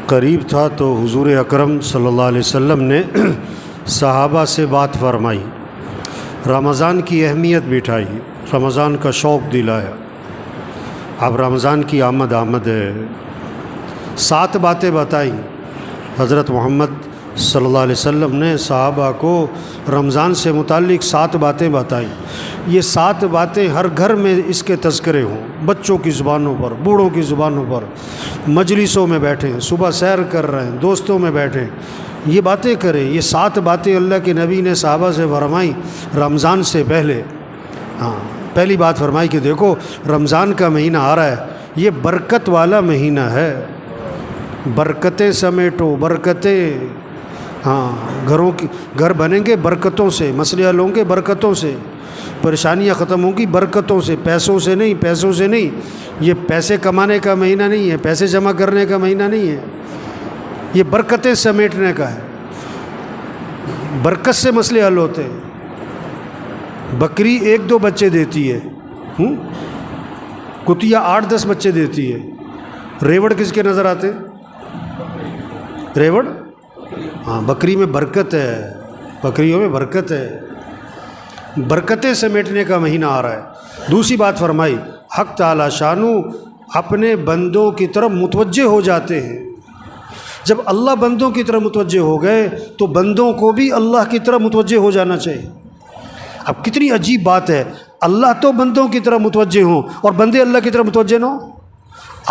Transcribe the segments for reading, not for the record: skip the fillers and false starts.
قریب تھا تو حضور اکرم صلی اللہ علیہ وسلم نے صحابہ سے بات فرمائی، رمضان کی اہمیت بٹھائی، رمضان کا شوق دلایا۔ اب رمضان کی آمد ہے، 7 باتیں بتائیں۔ حضرت محمد صلی اللہ علیہ وسلم نے صحابہ کو رمضان سے متعلق 7 باتیں بتائیں۔ یہ 7 باتیں ہر گھر میں اس کے تذکرے ہوں، بچوں کی زبانوں پر، بوڑھوں کی زبانوں پر، مجلسوں میں بیٹھیں، صبح سیر کر رہے ہیں، دوستوں میں بیٹھیں، یہ باتیں کریں۔ یہ 7 باتیں اللہ کے نبی نے صحابہ سے فرمائیں رمضان سے پہلے۔ پہلی بات فرمائی کہ دیکھو رمضان کا مہینہ آ رہا ہے، یہ برکت والا مہینہ ہے، برکتیں سمیٹو، برکتیں۔ گھر بنیں گے برکتوں سے، مسئلے حل ہوں گے برکتوں سے، پریشانیاں ختم ہوں گی برکتوں سے، پیسوں سے نہیں۔ یہ پیسے کمانے کا مہینہ نہیں ہے، پیسے جمع کرنے کا مہینہ نہیں ہے، یہ برکتیں سمیٹنے کا ہے۔ برکت سے مسئلے حل ہوتے ہیں۔ بکری 1-2 بچے دیتی ہے، کتیا 8-10 بچے دیتی ہے۔ ریوڑ کس کے نظر آتے؟ ریوڑ؟ بکری میں برکت ہے، بکریوں میں برکت ہے، برکتیں سمیٹنے کا مہینہ آ رہا ہے۔ دوسری بات فرمائی، حق تعالی شانو اپنے بندوں کی طرف متوجہ ہو جاتے ہیں۔ جب اللہ بندوں کی طرف متوجہ ہو گئے تو بندوں کو بھی اللہ کی طرف متوجہ ہو جانا چاہیے۔ اب کتنی عجیب بات ہے، اللہ تو بندوں کی طرف متوجہ ہوں اور بندے اللہ کی طرف متوجہ نہ ہوں۔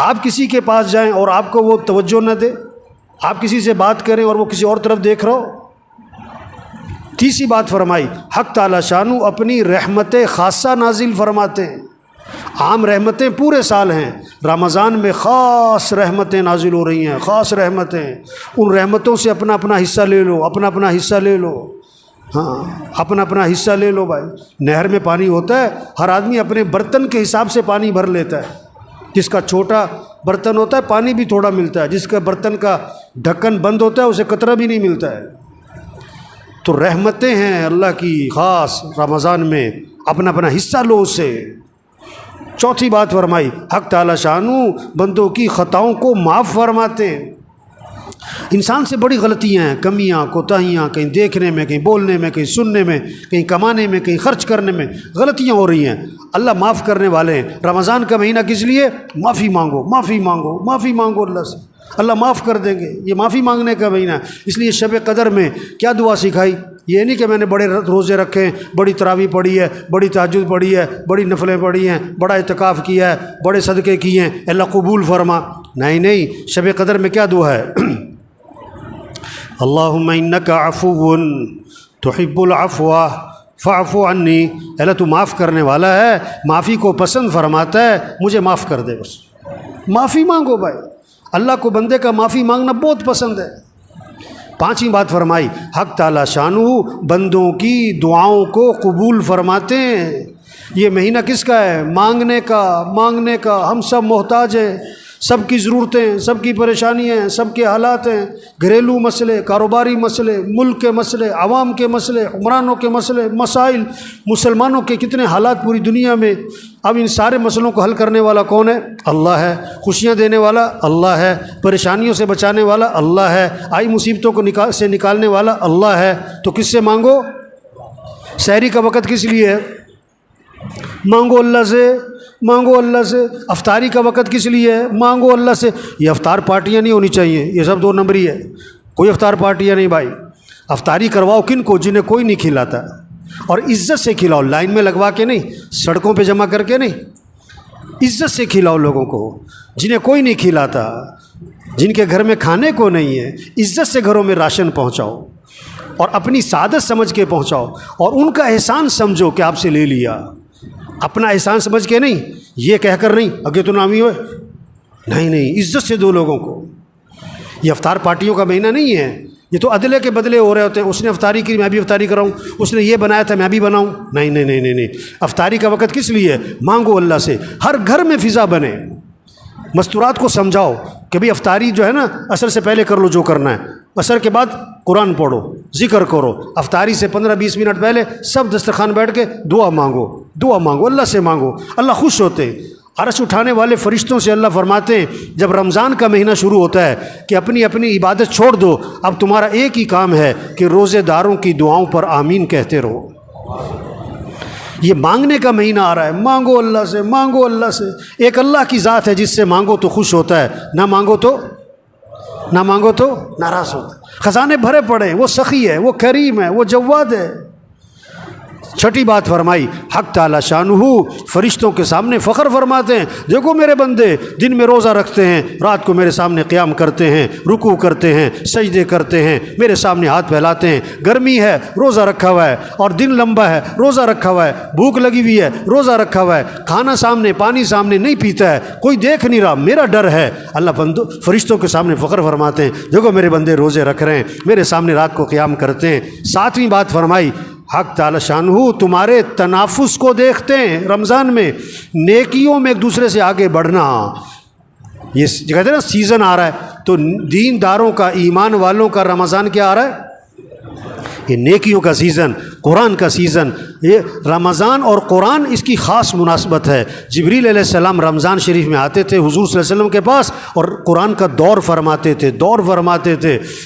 آپ کسی کے پاس جائیں اور آپ کو وہ توجہ نہ دے، آپ کسی سے بات کریں اور وہ کسی اور طرف دیکھ رہا ہو۔ تیسری بات فرمائی، حق تعالی شانو اپنی رحمت خاصہ نازل فرماتے ہیں۔ عام رحمتیں پورے سال ہیں، رمضان میں خاص رحمتیں نازل ہو رہی ہیں، خاص رحمتیں۔ ان رحمتوں سے اپنا اپنا حصہ لے لو، اپنا حصہ لے لو، اپنا حصہ لے لو بھائی۔ نہر میں پانی ہوتا ہے، ہر آدمی اپنے برتن کے حساب سے پانی بھر لیتا ہے۔ جس کا چھوٹا برتن ہوتا ہے پانی بھی تھوڑا ملتا ہے، جس کا برتن کا ڈھکن بند ہوتا ہے اسے قطرہ بھی نہیں ملتا ہے۔ تو رحمتیں ہیں اللہ کی خاص، رمضان میں اپنا حصہ لو اس سے۔ چوتھی بات فرمائی، حق تعالی شانو بندوں کی خطاؤں کو معاف فرماتے ہیں۔ انسان سے بڑی غلطیاں ہیں، کمیاں، کوتاہیاں، کہیں دیکھنے میں، کہیں بولنے میں، کہیں سننے میں، کہیں کمانے میں، کہیں خرچ کرنے میں غلطیاں ہو رہی ہیں۔ اللہ معاف کرنے والے ہیں۔ رمضان کا مہینہ کس لیے؟ معافی مانگو، معافی مانگو، معافی مانگو اللہ سے، اللہ معاف کر دیں گے۔ یہ معافی مانگنے کا مہینہ ہے۔ اس لیے شب قدر میں کیا دعا سکھائی؟ یہ نہیں کہ میں نے بڑے روزے رکھے ہیں، بڑی تراویح پڑھی ہے، بڑی تہجد پڑھی ہے، بڑی نفلیں پڑھی ہیں، بڑا اعتکاف کیا ہے، بڑے صدقے کیے ہیں، اللہ قبول فرما۔ نہیں، شب قدر میں کیا دعا ہے؟ اللہم انک عفو تحب العفو فاعف عنی۔ اللہ تو معاف کرنے والا ہے، معافی کو پسند فرماتا ہے، مجھے معاف کر دے۔ بس معافی مانگو بھائی، اللہ کو بندے کا معافی مانگنا بہت پسند ہے۔ پانچویں بات فرمائی، حق تعالی شانو بندوں کی دعاؤں کو قبول فرماتے ہیں۔ یہ مہینہ کس کا ہے؟ مانگنے کا۔ ہم سب محتاج ہیں، سب کی ضرورتیں، سب کی پریشانیاں ہیں، سب کے حالات ہیں، گھریلو مسئلے، کاروباری مسئلے، ملک کے مسئلے، عوام کے مسئلے، حکمرانوں کے مسئلے، مسائل، مسلمانوں کے کتنے حالات پوری دنیا میں۔ اب ان سارے مسئلوں کو حل کرنے والا کون ہے؟ اللہ ہے۔ خوشیاں دینے والا اللہ ہے، پریشانیوں سے بچانے والا اللہ ہے، آئی مصیبتوں کو سے نکالنے والا اللہ ہے۔ تو کس سے مانگو؟ سحری کا وقت کس لیے ہے؟ مانگو اللہ سے۔ افطاری کا وقت کس لیے ہے؟ مانگو اللہ سے۔ یہ افطار پارٹیاں نہیں ہونی چاہیے، یہ سب 2 نمبری ہے۔ کوئی افطار پارٹیاں نہیں بھائی۔ افطاری کرواؤ کن کو؟ جنہیں کوئی نہیں کھلاتا، اور عزت سے کھلاؤ، لائن میں لگوا کے نہیں، سڑکوں پہ جمع کر کے نہیں، عزت سے کھلاؤ لوگوں کو۔ جنہیں کوئی نہیں کھلاتا، جن کے گھر میں کھانے کو نہیں ہے، عزت سے گھروں میں راشن پہنچاؤ اور اپنی سعادت سمجھ کے پہنچاؤ، اور ان کا احسان سمجھو کہ آپ سے لے لیا۔ اپنا احسان سمجھ کے نہیں، یہ کہہ کر نہیں اگے تو نامی ہوئے، نہیں، عزت سے دو لوگوں کو۔ یہ افطار پارٹیوں کا مہینہ نہیں ہے، یہ تو عدلے کے بدلے ہو رہے ہوتے ہیں۔ اس نے افطاری کی، میں بھی افطاری کراؤں، اس نے یہ بنایا تھا میں بھی بناؤں۔ نہیں، افطاری کا وقت کس لیے؟ مانگو اللہ سے۔ ہر گھر میں فضا بنے، مستورات کو سمجھاؤ کہ بھئی افطاری جو ہے نا عصر سے پہلے کر لو جو کرنا ہے، عصر کے بعد قرآن پڑھو، ذکر کرو، افطاری سے 15-20 منٹ پہلے سب دسترخوان بیٹھ کے دعا مانگو، اللہ سے مانگو، اللہ خوش ہوتے ہیں۔ عرش اٹھانے والے فرشتوں سے اللہ فرماتے ہیں جب رمضان کا مہینہ شروع ہوتا ہے کہ اپنی اپنی عبادت چھوڑ دو، اب تمہارا ایک ہی کام ہے کہ روزے داروں کی دعاؤں پر آمین کہتے رہو۔ یہ مانگنے کا مہینہ آ رہا ہے، مانگو اللہ سے، مانگو اللہ سے۔ ایک اللہ کی ذات ہے جس سے مانگو تو خوش ہوتا ہے، نہ مانگو تو ناراض ہوتا ہے۔ خزانے بھرے پڑے ہیں، وہ سخی ہے، وہ کریم ہے، وہ جواد ہے۔ چھٹی بات فرمائی، حق تعالی شانہ فرشتوں کے سامنے فخر فرماتے ہیں، دیکھو میرے بندے دن میں روزہ رکھتے ہیں، رات کو میرے سامنے قیام کرتے ہیں، رکوع کرتے ہیں، سجدے کرتے ہیں، میرے سامنے ہاتھ پھیلاتے ہیں۔ گرمی ہے روزہ رکھا ہوا ہے، اور دن لمبا ہے روزہ رکھا ہوا ہے، بھوک لگی ہوئی ہے روزہ رکھا ہوا ہے، کھانا سامنے پانی سامنے نہیں پیتا ہے، کوئی دیکھ نہیں رہا، میرا ڈر ہے۔ اللہ فرشتوں کے سامنے فخر فرماتے ہیں، دیکھو میرے بندے روزے رکھ رہے ہیں، میرے سامنے رات کو قیام کرتے ہیں۔ ساتویں بات فرمائی، حق تعالی شانہ تمہارے تنافس کو دیکھتے ہیں رمضان میں، نیکیوں میں ایک دوسرے سے آگے بڑھنا۔ یہ کہتے ہیں نا سیزن آ رہا ہے، تو دین داروں کا، ایمان والوں کا رمضان کیا آ رہا ہے؟ یہ نیکیوں کا سیزن، قرآن کا سیزن۔ یہ رمضان اور قرآن اس کی خاص مناسبت ہے۔ جبریل علیہ السلام رمضان شریف میں آتے تھے حضور صلی اللہ علیہ وسلم کے پاس، اور قرآن کا دور فرماتے تھے۔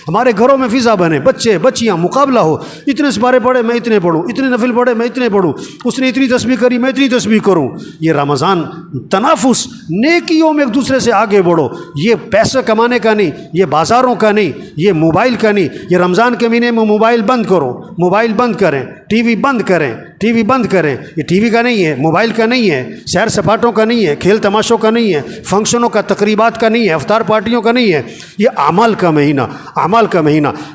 ہمارے گھروں میں فضا بنے، بچے بچیاں مقابلہ ہو، اتنے سپارے پڑھے میں اتنے پڑھوں، اتنے نفل پڑھے میں اتنے پڑھوں، اس نے اتنی تسبیح کری میں اتنی تسبیح کروں۔ یہ رمضان تنافس، نیکیوں میں ایک دوسرے سے آگے بڑھو۔ یہ پیسے کمانے کا نہیں، یہ بازاروں کا نہیں، یہ موبائل کا نہیں۔ یہ رمضان کے مہینے میں موبائل بند کرو، موبائل بند کریں، ٹی وی بند کریں، ٹی وی بند کریں۔ یہ ٹی وی کا نہیں ہے، موبائل کا نہیں ہے، سیر سپاٹوں کا نہیں ہے، کھیل تماشوں کا نہیں ہے، فنکشنوں کا، تقریبات کا نہیں ہے، افطار پارٹیوں کا نہیں ہے۔ یہ اعمال کا مہینہ۔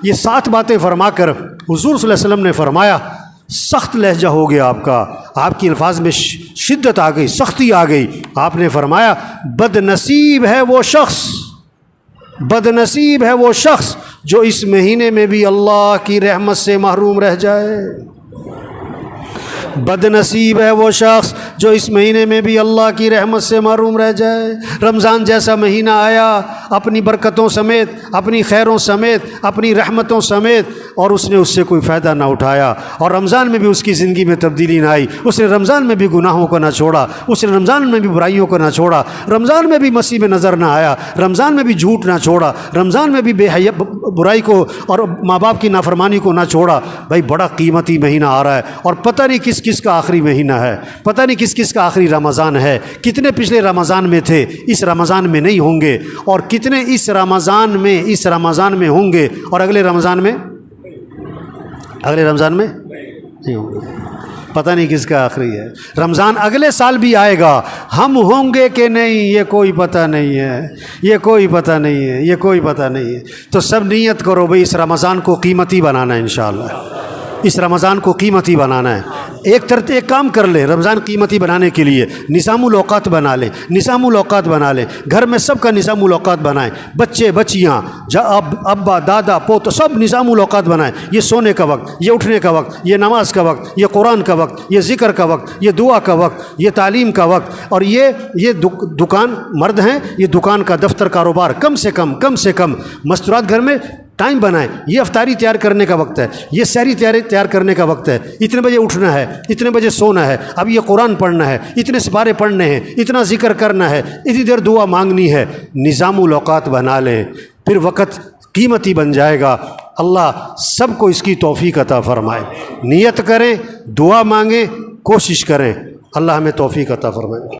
یہ 7 باتیں فرما کر حضور صلی اللہ علیہ وسلم نے فرمایا، سخت لہجہ ہو گیا آپ کا، آپ کی الفاظ میں شدت آ گئی، سختی آ گئی۔ آپ نے فرمایا بد نصیب ہے وہ شخص جو اس مہینے میں بھی اللہ کی رحمت سے محروم رہ جائے۔ بد نصیب ہے وہ شخص جو اس مہینے میں بھی اللہ کی رحمت سے محروم رہ جائے۔ رمضان جیسا مہینہ آیا اپنی برکتوں سمیت، اپنی خیروں سمیت، اپنی رحمتوں سمیت، اور اس نے اس سے کوئی فائدہ نہ اٹھایا، اور رمضان میں بھی اس کی زندگی میں تبدیلی نہ آئی۔ اس نے رمضان میں بھی گناہوں کو نہ چھوڑا، اس نے رمضان میں بھی برائیوں کو نہ چھوڑا، رمضان میں بھی مسیح میں نظر نہ آیا، رمضان میں بھی جھوٹ نہ چھوڑا، رمضان میں بھی برائی کو اور ماں باپ کی نافرمانی کو نہ چھوڑا۔ بھائی بڑا قیمتی مہینہ آ رہا ہے، اور پتہ نہیں کس کا آخری مہینہ ہے، پتہ نہیں کس کا آخری رمضان ہے۔ کتنے پچھلے رمضان میں تھے، اس رمضان میں نہیں ہوں گے، اور کتنے اس رمضان میں ہوں گے، اور اگلے رمضان میں نہیں ہوں گے۔ پتہ نہیں کس کا آخری ہے۔ رمضان اگلے سال بھی آئے گا، ہم ہوں گے کہ نہیں یہ کوئی پتہ نہیں ہے۔ تو سب نیت کرو بھئی اس رمضان کو قیمتی بنانا ہے، انشاءاللہ اس رمضان کو قیمتی بنانا ہے۔ ایک کام کر لے رمضان قیمتی بنانے کے لیے، نظام الاوقات بنا لیں، گھر میں سب کا نظام الاوقات بنائیں، بچے بچیاں، ابا دادا پوت، سب نظام الاوقات بنائیں۔ یہ سونے کا وقت، یہ اٹھنے کا وقت، یہ نماز کا وقت، یہ قرآن کا وقت، یہ ذکر کا وقت، یہ دعا کا وقت، یہ تعلیم کا وقت، اور یہ دکان مرد ہیں، یہ دکان کا دفتر کاروبار کم سے کم مستورات گھر میں ٹائم بنائیں۔ یہ افطاری تیار کرنے کا وقت ہے، یہ سحری تیار کرنے کا وقت ہے، اتنے بجے اٹھنا ہے، اتنے بجے سونا ہے، اب یہ قرآن پڑھنا ہے، اتنے سپارے پڑھنے ہیں، اتنا ذکر کرنا ہے، اتنی دیر دعا مانگنی ہے۔ نظام الاوقات بنا لیں، پھر وقت قیمتی بن جائے گا۔ اللہ سب کو اس کی توفیق عطا فرمائے۔ نیت کریں، دعا مانگیں، کوشش کریں، اللہ ہمیں توفیق عطا فرمائے۔